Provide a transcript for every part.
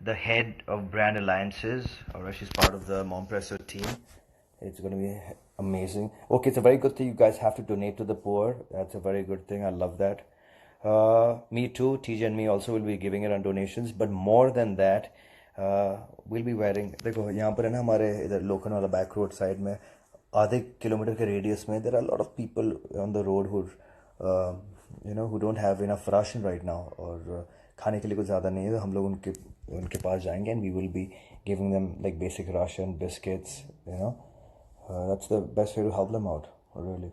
the head of brand alliances, or she's part of the Mompresso team. It's going to be amazing. Okay, it's a very good thing you guys have to donate to the poor. That's a very good thing. I love that. Me too. TJ and me also will be giving it on donations. But more than that, we'll be wearing. देखो यहाँ पर है ना हमारे इधर local वाला back road side में आधे किलोमीटर के रेडियस में there are a lot of people on the road who who don't have enough ration right now और खाने के लिए कुछ ज़्यादा नहीं है तो हम लोग उनके पास जाएंगे and we will be giving them like basic ration, biscuits, that's the best way to help them out, really.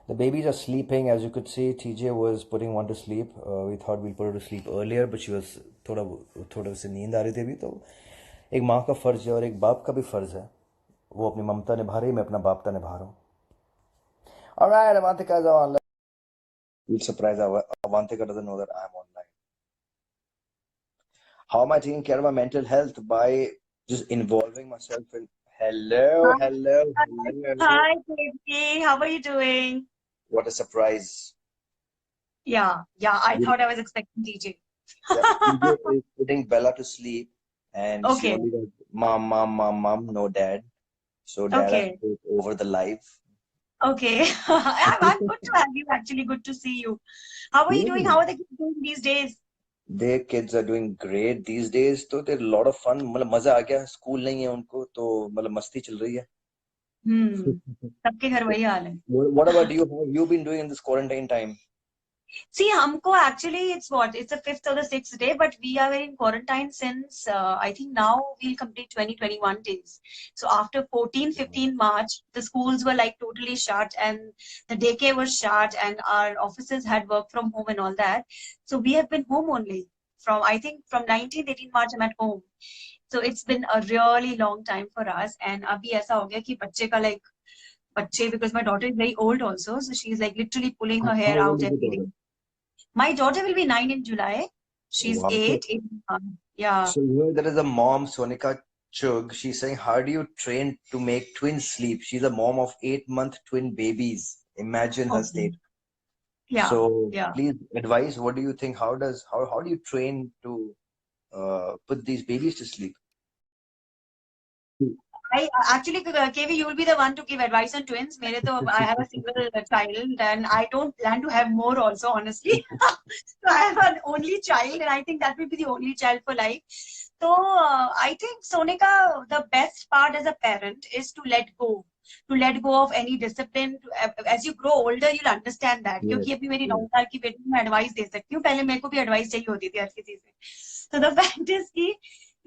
The babies are sleeping, as you could see. TJ was putting one to sleep. We thought we'll put her to sleep earlier, but she was थोड़ा से नींद आ रही थी अभी तो एक माँ का फर्ज है और एक बाप का भी फर्ज है वो अपनी ममता निभा रही है मैं अपना बापता निभा रहा हूँ. Alright, Avantika is online. We'll surprise Avantika doesn't know that I'm online. How am I taking care of my mental health? By just involving myself in hello. Hi, baby. How are you doing? What a surprise. Yeah. I thought I was expecting DJ. TJ is putting Bella to sleep and she Okay. only goes, mom, no dad. So dad has to take over the live. Okay. I'm good to have you, actually. Good to see you. How are you doing? How are the kids doing these days? Their kids are doing great these days. तो they're a lot of fun. मतलब मजा आ गया. School नहीं है उनको तो मतलब मस्ती चल रही है. सबके घर वही हाल है. What about you? How have you been doing in this quarantine time? See, हमको actually it's the 5th or the 6th day, but we are in quarantine since I think now we'll complete 21 days. So after 15 March, the schools were like totally shut and the daycare was shut and our offices had work from home and all that. So we have been home only from 18 March I'm at home. So it's been a really long time for us. And अभी ऐसा हो गया कि बच्चे का बच्चे because my daughter is very old also, so she's like literally pulling her hair out every day. My daughter will be 9 in July. She's 8. Yeah. So there is a mom, Sonika Chug. She's saying, how do you train to make twins sleep? She's a mom of 8-month twin babies. Imagine her state. Yeah. So please advise. What do you think? How do you train to put these babies to sleep? I actually, KV, you will be the one to give advice on twins. I have a single child and I don't plan to have more also, honestly. So I have an only child and I think that will be the only child for life. So I think, Sonika, the best part as a parent is to let go. To let go of any discipline. As you grow older, you'll understand that. क्योंकि अभी मेरी 9 साल की बेटी मैं advice दे सकती हूँ. पहले मेरे को भी advice चाहिए होती थी हर किसी से. So the fact is कि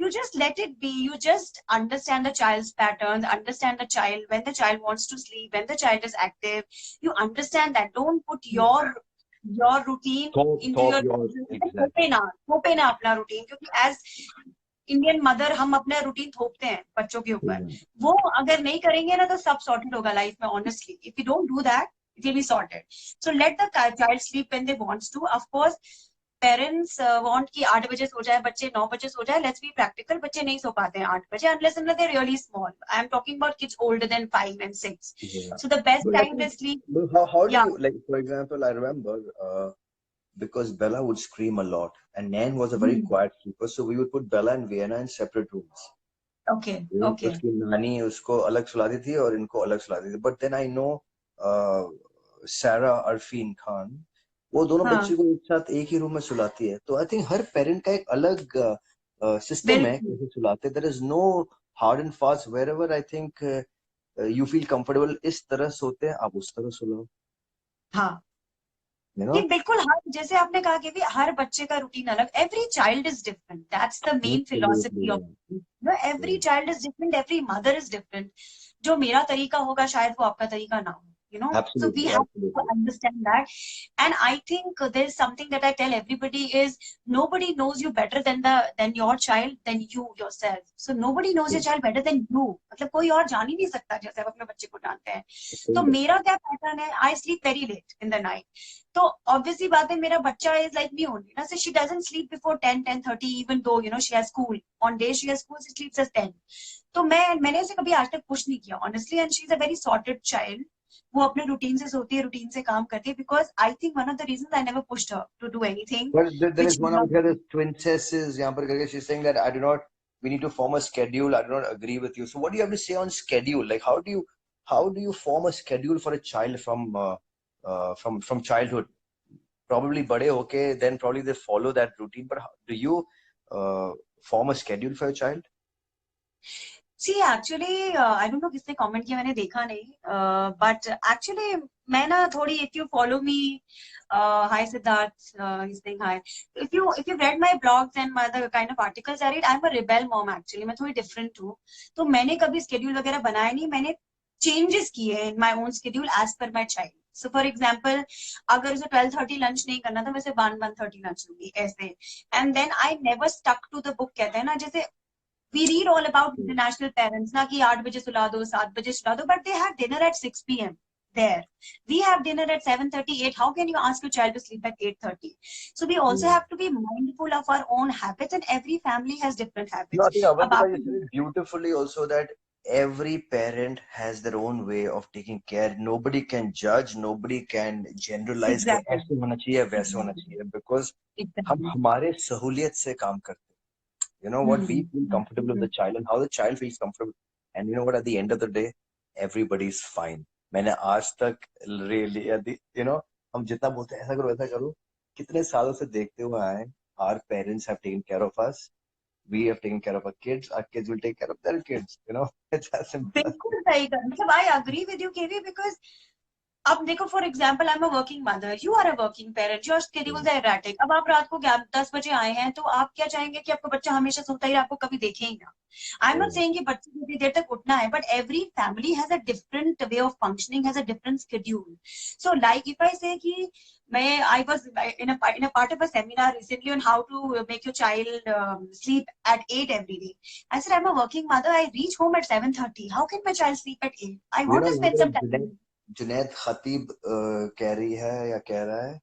you just let it be. You just understand the child's patterns, understand the child, when the child wants to sleep, when the child is active. You understand that. Don't put your routine into your थोपे ना अपना routine. क्योंकि as Indian mother हम अपना routine थोपते हैं बच्चों के ऊपर. वो अगर नहीं करेंगे ना तो सब sorted होगा लाइफ में. Honestly, if you don't do that, it will be sorted. So let the child sleep when they wants to. Of course, parents want कि 8 बजे सो जाए बच्चे, 9 बजे सो जाए. Let's be practical. बच्चे नहीं सो पाते हैं 8 बजे unless they're really small. I am talking about kids older than 5 and 6. So the best time they sleep. How do you, like, for example, I remember because Bella would scream a lot and Nan was a very quiet sleeper, so we would put Bella and Vienna in separate rooms. Okay. उसकी नानी उसको अलग सुलाती थी और इनको अलग सुलाती थी. But then I know Sarah Arfin Khan, वो दोनों बच्चों को एक साथ एक ही रूम में सुलाती है. तो I think हर पेरेंट का एक अलग सिस्टम है कैसे सुलाते. There is no hard and fast. Wherever I think you feel comfortable, इस तरह सोते हैं आप उस तरह सुलाओ. हाँ. बिल्कुल. जैसे आपने कहा कि हर बच्चे का रूटीन अलग. Every child is different. That's the main philosophy of every child is different. Every mother is different. जो मेरा तरीका होगा शायद वो आपका तरीका ना हो. So we have to understand that. And I think there is something that I tell everybody is nobody knows you better than your child than you yourself. So nobody knows your child better than you. मतलब कोई और जान ही नहीं सकता जैसे आप अपने बच्चे को जानते हैं. तो मेरा क्या पैटर्न है? I sleep very late in the night. तो obviously बात है मेरा बच्चा is like me only. So she doesn't sleep before 10:30 even though she has school. On days she has school, she sleeps at 10. तो मैंने उसे कभी आज तक पुश नहीं किया honestly, and she's a very sorted child. वो अपने रूटीन से सोती है, रूटीन से काम करती है, because I think one of the reason I never pushed her to do anything But there is which one out here, this princess is यहाँ पर करके, she's saying that I do not, we need to form a schedule. I do not agree with you. So what do you have to say on schedule? Like how do you form a schedule for a child from childhood? Probably बड़े होके, then probably they follow that routine. But do you form a schedule for your child? See actually I don't know किसने comment किया, मैंने देखा नहीं, but actually मैं ना थोड़ी, if you follow me, hi Siddharth, he's saying hi, if you read my blogs and the kind of articles I read, I'm a rebel mom actually, मैं थोड़ी different हूँ, तो मैंने कभी schedule वगैरह बनाया नहीं, मैंने changes किए in my own schedule as per my child. So for example, अगर उसे 12:30 लंच नहीं करना था, वैसे 1:30 लंच लूंगी ऐसे, and then I never stuck to the book, कहते हैं ना, जैसे we read all about international parents ना कि 8 बजे सुला दो, 7 बजे सुला दो, but they have dinner at 6 p.m. there. We have dinner at 7:38. How can you ask your child to sleep at 8:30? So we also have to be mindful of our own habits, and every family has different No, I habits. think अब Avantika, you आपको said it beautifully also that every parent has their own way of taking care. Nobody can judge, nobody can generalize कि exactly ऐसे होना चाहिए, वैसे होना exactly चाहिए, because हम exactly हमारे सहूलियत से काम करते हैं. You know what, we feel comfortable with the child and how the child feels comfortable. And you know what, at the end of the day, everybody's fine. मैंने आज तक really, you know, हम जितना बोलते हैं ऐसा करो वैसा करो, कितने सालों से देखते हुए आए, our parents have taken care of us. We have taken care of our kids will take care of their kids, you know. It's as simple as बिल्कुल सही कर, मतलब I agree with you KV, because अब देखो, for example I am a working mother, you are a working parent, your schedules are erratic. अब आप रात को 10 बजे आए हैं, तो आप क्या चाहेंगे कि आपका बच्चा हमेशा सोता ही, आपको कभी देखे ही ना. आई एम नॉट सेइंग कि बच्चे को इतनी देर तक उठना है, but every family has a different way of functioning, has a different schedule. So like if I से कि मैं, I was in a part of a seminar recently on how to make your child sleep at 8 every day. I said, I'm a working mother. I reach home at 7:30. How can my child sleep at 8? I you want know, to यहाँ spend पर some time. Junaid खतीब कह रही है या कह रहा है,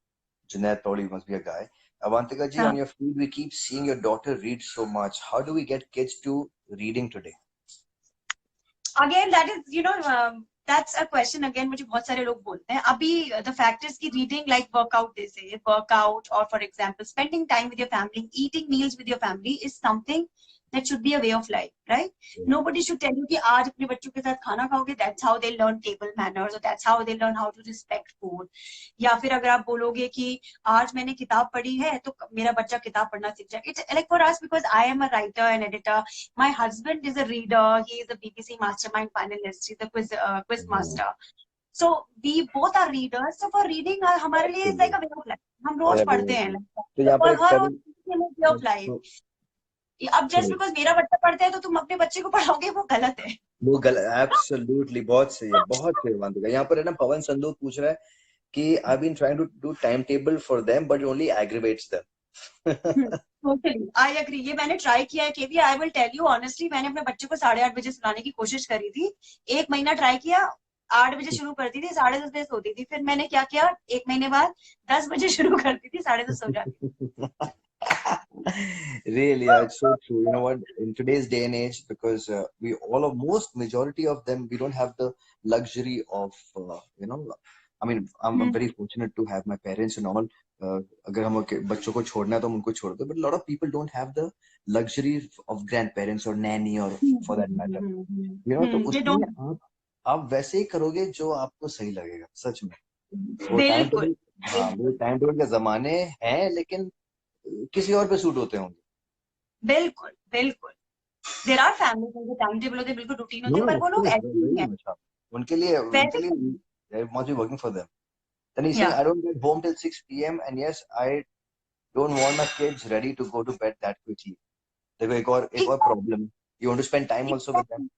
Junaid probably must be a guy. Avantika ji, हाँ. on your feed, we keep seeing your daughter read so much. How do we get kids to reading today? Again, that is, that's a question. Again, मुझे बहुत सारे लोग बोलते हैं. अभी the fact is कि reading like workout, they say workout, or for example spending time with your family, eating meals with your family is something that should be a way of life, right? Nobody should tell you कि आज अपने बच्चों के साथ खाना खाओगे, that's how they learn table manners, or that's how they learn how to respect food. या फिर अगर आप बोलोगे कि आज मैंने किताब पढ़ी है तो मेरा बच्चा किताब पढ़ना सीख जाए. It's like for us, because I am a writer and editor. My husband is a reader. He is a BBC Mastermind finalist. He's a quiz master. So we both are readers. So for reading, हमारे लिए is like a way of life. हम रोज पढ़ते हैं, तो यहाँ पर और एक हर पवन, रोज way of life. अब जस्ट बिकॉज मेरा बच्चा पढ़ता है तो तुम अपने बच्चे को पढ़ाओगे, वो गलत है. वो एब्सोल्युटली बहुत सही है, बहुत सही अवंतिका. यहाँ पर है ना, पवन संदूक पूछ रहा है कि I've been trying to do timetable for them but it only aggravates them. Totally, I agree. ये मैंने ट्राई किया है KV. I will tell you honestly, मैंने अपने बच्चे को 8:30 बजे सुलाने की कोशिश करी थी. 1 महीना ट्राई किया, 8 बजे शुरू करती थी, 10:30 बजे सोती थी. फिर मैंने क्या किया, 1 महीने बाद 10 बजे शुरू करती थी, 10:30 सो जाती. Really, yeah, it's so true. You know what? In today's day and age, because we all of most majority of them, we don't have the luxury of, I mean, I'm very fortunate to have my parents and all. अगर हम बच्चों को छोड़ना है तो हम उनको छोड़ दो. But a lot of people don't have the luxury of grandparents or nanny or for that matter. You know, तो They उसमें don't. आप वैसे ही करोगे जो आपको सही लगेगा, सच में. वो टाइम बिल्कुल टेबल, हाँ, वो टाइम टेबल के जमाने हैं, लेकिन किसी और पे सूट होते होंगे. बिल्कुल बिल्कुल. देयर आर फैमिलीज उनके टाइम टेबल होते हैं, बिल्कुल रूटीन होते No, हैं, पर of वो लोग course, ऐसे very ही हैं much. उनके लिए वैसे. it must be working for them. Then he's saying, या I don't get home till 6 p.m. and yes, I don't want my kids ready to go to bed that quickly. देखो एक और problem. You want to spend time also with them.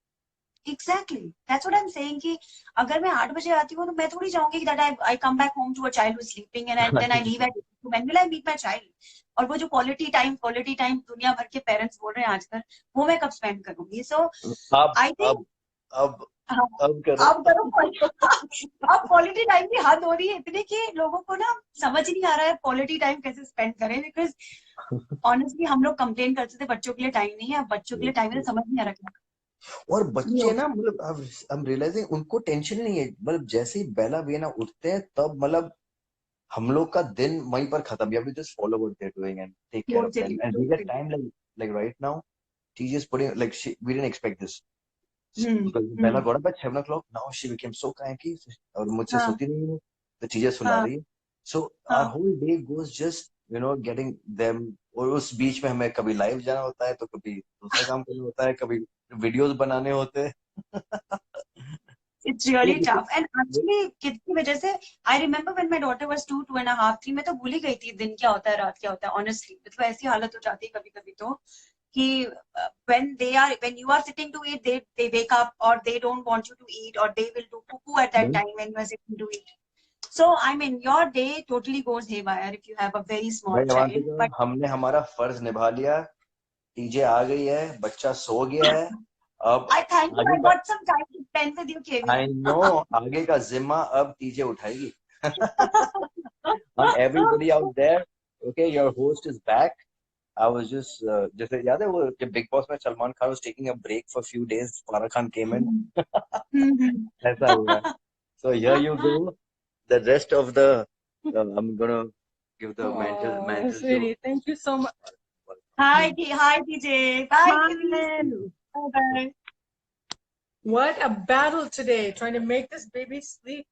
Exactly, that's what I am saying कि अगर मैं 8 बजे आती हूँ तो मैं थोड़ी चाहूंगी कि that I come back home to a child who is sleeping and then I leave at, when will I meet my child. और वो जो क्वालिटी टाइम दुनिया भर के पेरेंट्स बोल रहे हैं आजकल, वो मैं कब स्पेंड करूंगी. सो अब आई थिंक अब अब अब करो. अब करो. अब क्वालिटी टाइम की हद हो रही है इतनी कि लोगों को ना समझ नहीं आ रहा है क्वालिटी टाइम कैसे स्पेंड करें. बिकॉज ऑनेस्टली हम लोग कंप्लेन करते थे बच्चों के लिए टाइम नहीं है, अब बच्चों के लिए टाइम है, समझ नहीं आ रहा. और बच्चे Yeah. ना मतलब हम रियलाइजिंग उनको टेंशन नहीं है, मतलब जैसे ही बेला वेना उठते हैं तब मतलब हम लोग का दिन वहीं पर खत्म, या we just follow what they are doing and take care of them Totally, and we get totally. Time like right now she just putting like we didn't expect this Hmm. because Bella Hmm. got up at 7 o'clock, now she became so cranky और मुझसे हाँ, सोती नहीं है, तो चीजें सुला हाँ, रही है, so our हाँ. whole day goes just getting them। और उस बीच में हमें कभी लाइव जाना होता है, तो कभी दूसरा काम करना होता है, कभी वीडियोस बनाने होते हैं। It's really ये- tough. And actually, किड की वजह से, I remember when my daughter was 2.5, 3, मैं तो भूल ही गई थी दिन क्या होता है, रात क्या होता है. Honestly, मतलब ऐसी हालत हो जाती है कभी कभी तो कि when you are sitting to eat, they wake up or they don't want you to eat or they will do poo at that time when you are sitting to eat. So I mean, your day totally goes haywire if you have a very small भाई child. अवांतिका, But हमने हमारा फर्ज निभा लिया, TJ आ गई है, बच्चा सो गया है, अब I thank you. आगे I का, got some time to spend with you, KV. I know, आगे का जिम्मा अब टीजे उठाएगी। Everybody out there, okay, your host is back. I was just जैसे याद है वो जब बिग बॉस में Salman Khan was taking a break for few days, Farah Khan came in, ऐसा हुआ है। So here you go, the rest of the I'm gonna give the mental show. Sweetie, thank you so much. Hi, hi, DJ. Bye, KV. Man, Bye, bye. what a battle today, trying to make this baby sleep.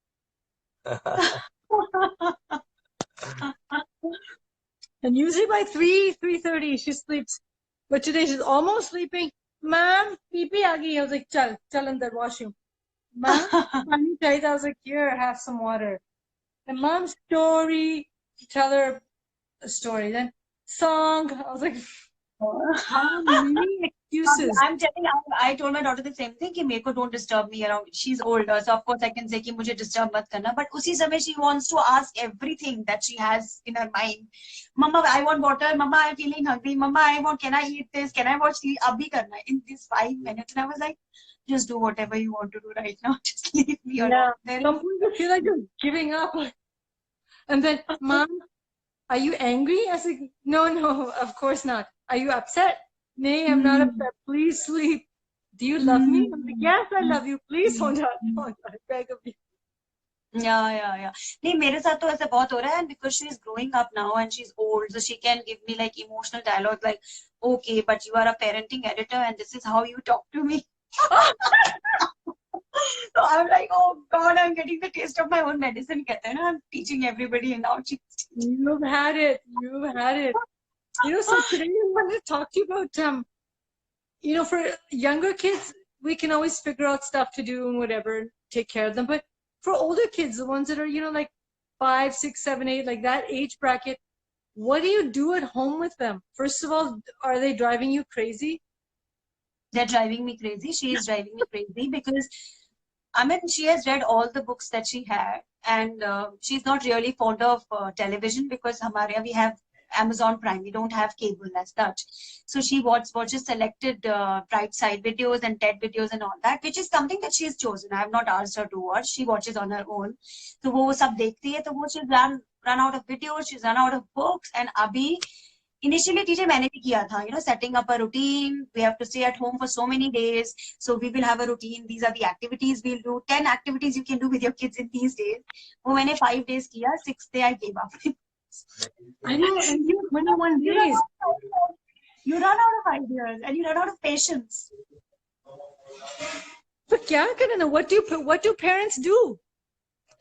And usually by 3:30 she sleeps. But today she's almost sleeping. Mom, pee pee aa gayi. I was like, chal andar washroom. Mom, pani chahiye. I was like, here, have some water. And mom's story, tell her a story. Then song. I was like, how many excuses? I'm telling you, I told my daughter the same thing कि मेरे को don't disturb me around. She's older, so of course I can say कि मुझे disturb मत करना. But उसी समय she wants to ask everything that she has in her mind. Mama, I want water. Mama, I'm feeling hungry. Mama, can I eat this? Can I watch TV? अभी करना है in this 5 minutes. And I was like, just do whatever you want to do right now. Just leave me alone. Yeah, There some people feel like just giving up. And then, Mom, are you angry? I was like, no, of course not. Are you upset? Nay, I'm not upset. Please sleep. Do you love me? I'm like, yes, I love you. Please don't I beg of you. Yeah. नहीं, मेरे साथ तो ऐसा बहुत हो रहा है, because she is growing up now and she's old, so she can give me like emotional dialogue like, okay, but you are a parenting editor and this is how you talk to me. So I'm like, oh God, I'm getting the taste of my own medicine. कहते हैं ना, I'm teaching everybody and now she's You've had it. You've had it. So today I wanted to talk to you about, for younger kids, we can always figure out stuff to do and whatever, take care of them. But for older kids, the ones that are, like 5, 6, 7, 8, like that age bracket, what do you do at home with them? First of all, are they driving you crazy? they're driving me crazy. She is driving me crazy because I mean, she has read all the books that she had, and she's not really fond of television because we have Amazon Prime. We don't have cable as such. So she watches selected Bright Side videos and TED videos and all that, which is something that she has chosen. I have not asked her to watch. She watches on her own. So वो सब देखती है, तो वो she's run out of videos, she's run out of books, and अभी initially teacher मैंने भी किया था, setting up a routine. We have to stay at home for so many days, so we will have a routine. These are the activities we'll do. 10 activities you can do with your kids in these days. वो मैंने 5 days किया, 6th day I gave up. I know, and 21 days. You run out of ideas and you run out of patience. But क्या करना? What do parents do?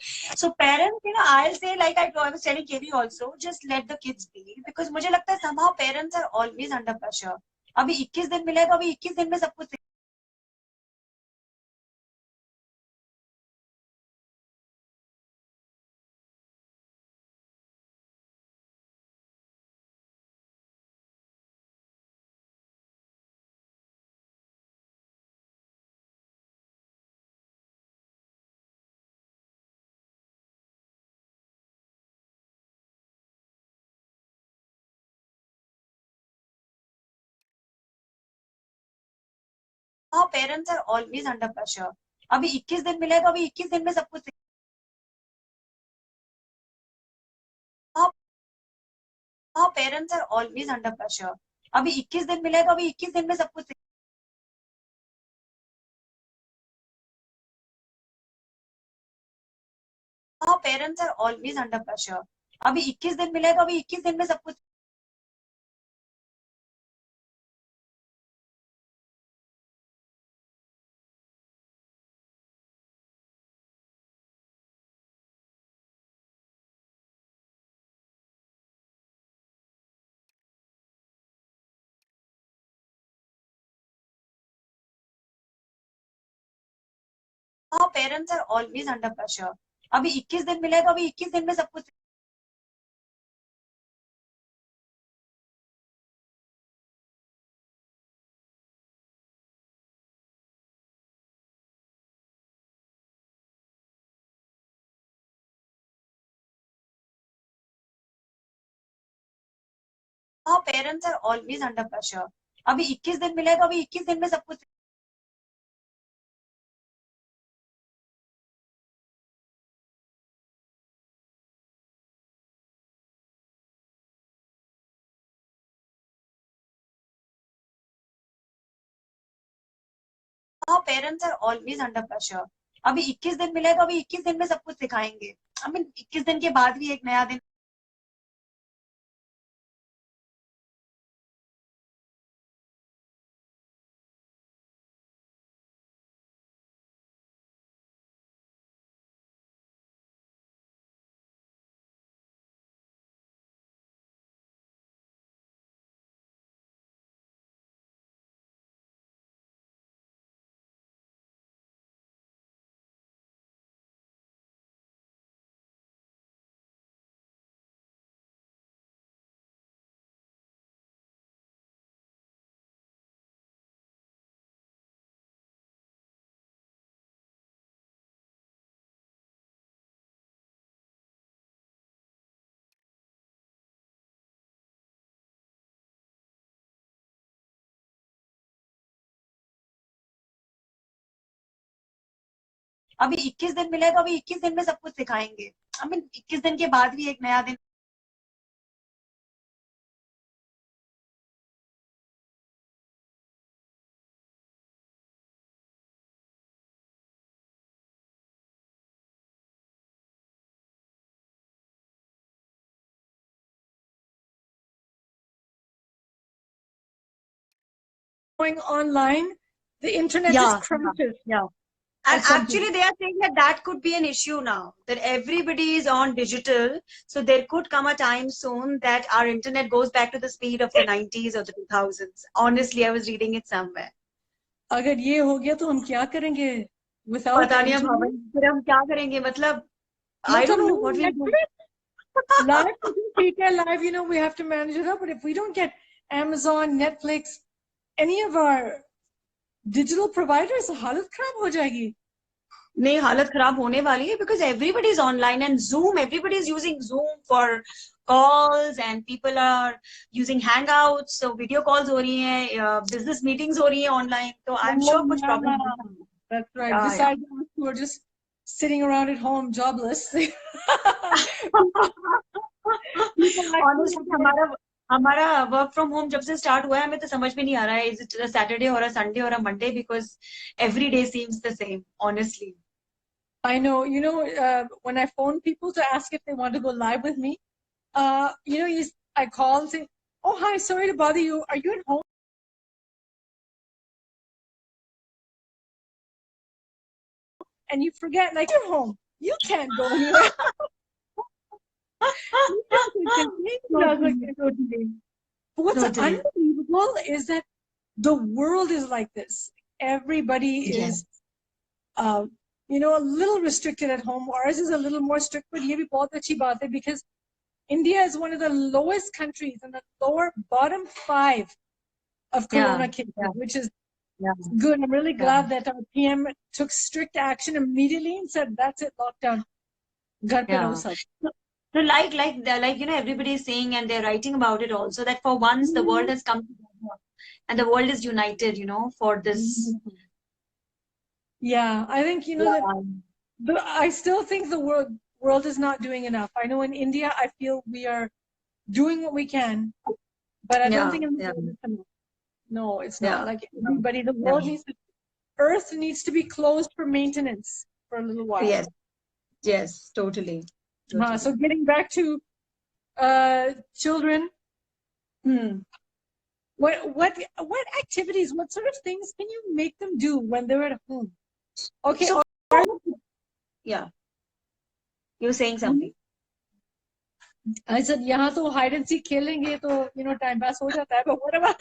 So parents, I'll say, like I was telling KV also, just let the kids be, because मुझे लगता है somehow parents are always under pressure. अभी 21 दिन मिले तो अभी 21 दिन में सब कुछ somehow parents are always under pressure. अभी 21 दिन मिले तो अभी 21 दिन में सब कुछ somehow parents are always under pressure. अभी 21 दिन मिले तो अभी 21 दिन में सब कुछ parents are always under pressure. अभी 21 दिन मिले तो अभी 21 दिन में सब कुछ parents are always under pressure. अभी 21 दिन मिले तो अभी 21 दिन में सब कुछ parents are always under pressure. अभी 21 दिन मिले तो अभी 21 दिन में सब कुछ parents are always under pressure. अभी 21 दिन मिले तो अभी 21 दिन में सब कुछ सिखाएंगे. I mean 21 दिन के बाद भी एक नया दिन अभी 21 दिन मिले तो अभी 21 दिन में सब कुछ सिखाएंगे. I mean 21 दिन के बाद भी एक नया दिन Going online, the internet Yeah, just crashes. yeah. And At some actually, they are saying that that could be an issue now, that everybody is on digital. So there could come a time soon that our internet goes back to the speed of the 90s or the 2000s. Honestly, I was reading it somewhere. अगर ये हो गया तो हम क्या करेंगे? Without पता नहीं अब internet, हम फिर हम क्या करेंगे मतलब I don't know what we'll do. live, live, you know, we have to manage it up. But if we don't get Amazon, Netflix, any of our digital providers, हालत खराब हो जाएगी. नहीं हालत खराब होने वाली है because everybody is online and Zoom, everybody is using Zoom for calls and people are using Hangouts, so video calls हो रही हैं, business meetings हो रही हैं online, so I'm sure कुछ problem नहीं. That's right. Yeah, Besides us who are just sitting around at home jobless. Honestly, हमारा work from home जब से start हुआ है हमें तो समझ में नहीं आ रहा है is it a Saturday or a Sunday or a Monday because every day seems the same, honestly. I know, you know, when I phone people to ask if they want to go live with me, you know, I call and say, oh, hi, sorry to bother you. Are you at home? And you forget, like, you're home. You can't go anywhere. What's unbelievable is that the world is like this. Everybody is, you know, a little restricted at home. Ours is a little more strict, but ye bhi bahut achhi baat hai because India is one of the lowest countries in the lower bottom 5 of corona cases, which is good. I'm really glad that our PM took strict action immediately and said, that's it, lockdown. Ghar pe raho sab. So like you know, everybody is saying and they're writing about it also that for once the world has come together and the world is united, you know, for this. Yeah, I think, you know, that I still think the world is not doing enough. I know in India, I feel we are doing what we can, but I don't think it's enough. No, it's not. Like everybody, the world needs to, Earth needs to be closed for maintenance for a little while. Yes. Yes, totally. Totally. So getting back to children, what activities, what sort of things can you make them do when they're at home? Okay, So, yeah, you were saying something. I said यहाँ तो hide and seek खेलेंगे तो time pass हो जाता है, but what about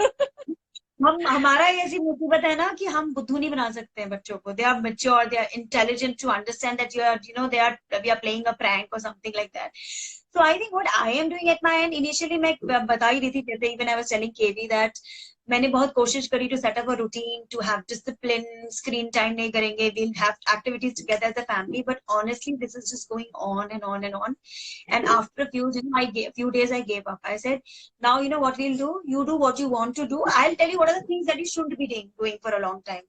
हमारा ऐसी मुसीबत है ना कि हम बुद्धू नहीं बना सकते हैं बच्चों को. They are mature, they are intelligent to understand that we are playing a prank or something like that. So I think what I am doing at my end, initially मैं बता ही रही थी, जैसे even I was telling KV that मैंने बहुत कोशिश करी to set up a routine, to have discipline, screen time नहीं करेंगे, we'll have activities together as a family, but honestly this is just going on and on and on. And after a few days I gave up. I said, now you know what we'll do? You do what you want to do. I'll tell you what are the things that you shouldn't be doing for a long time.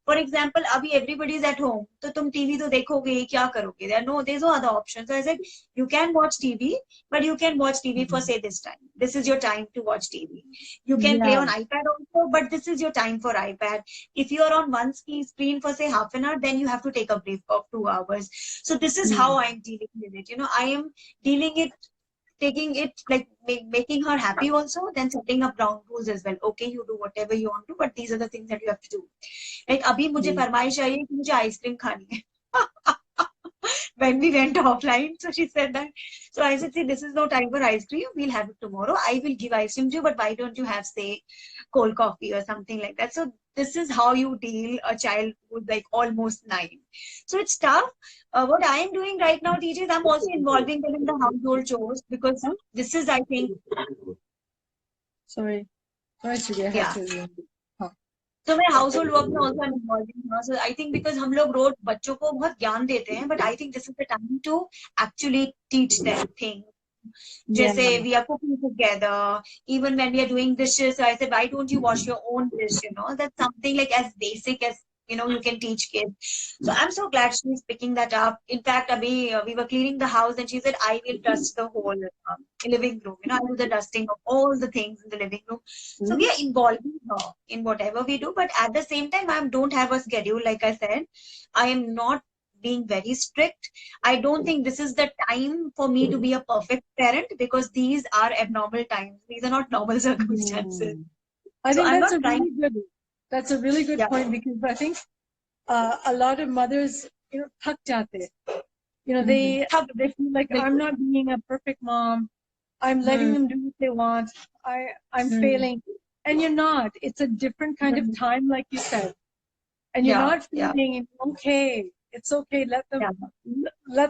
For example, abhi everybody is at home, तो तुम TV तो देखोगे ही, क्या करोगे? There's no other option. So I said, you can watch TV, but you can watch TV for say this time. This is your time to watch TV. You can play on iPad also, but this is your time for iPad. If you are on one screen for say half an hour, then you have to take a break of 2 hours. So this is how I'm dealing with it. I am dealing it, taking it like making her happy also, then setting up ground rules as well. Okay, you do whatever you want to, but these are the things that you have to do. Like abhi mujhe फरमाइश आई है कि मुझे ice cream खानी है. When we went offline, so she said that. So I said, see, this is no time for ice cream. We'll have it tomorrow. I will give ice cream to you, but why don't you have, say, cold coffee or something like that? So this is how you deal a child who's like almost 9. So it's tough. What I am doing right now, teachers, I'm also involving them in the household chores, because this is, I think, sorry, yeah. So मैं household work में also I'm involving her. So I think because हम लोग रोज बच्चों को बहुत ज्ञान देते हैं, but I think this is the time to actually teach them things. Jesse, we are cooking together. Even when we are doing dishes, so I said, why don't you wash your own dish? That's something like as basic as you can teach kids. So I'm so glad she's picking that up. In fact, we were cleaning the house, and she said, I will dust the whole living room. I do the dusting of all the things in the living room. So we are involving her in whatever we do, but at the same time, I don't have a schedule. Like I said, I am not being very strict. I don't think this is the time for me to be a perfect parent, because these are abnormal times. These are not normal circumstances. I think that's a really good point, because I think a lot of mothers, thak jate. They feel like I'm not being a perfect mom. I'm letting them do what they want. I'm failing. And you're not. It's a different kind of time, like you said. And you're not feeling okay. It's okay. Let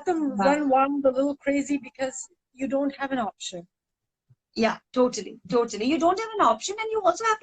them run wild, a little crazy, because you don't have an option. Yeah, totally. You don't have an option, and you also have to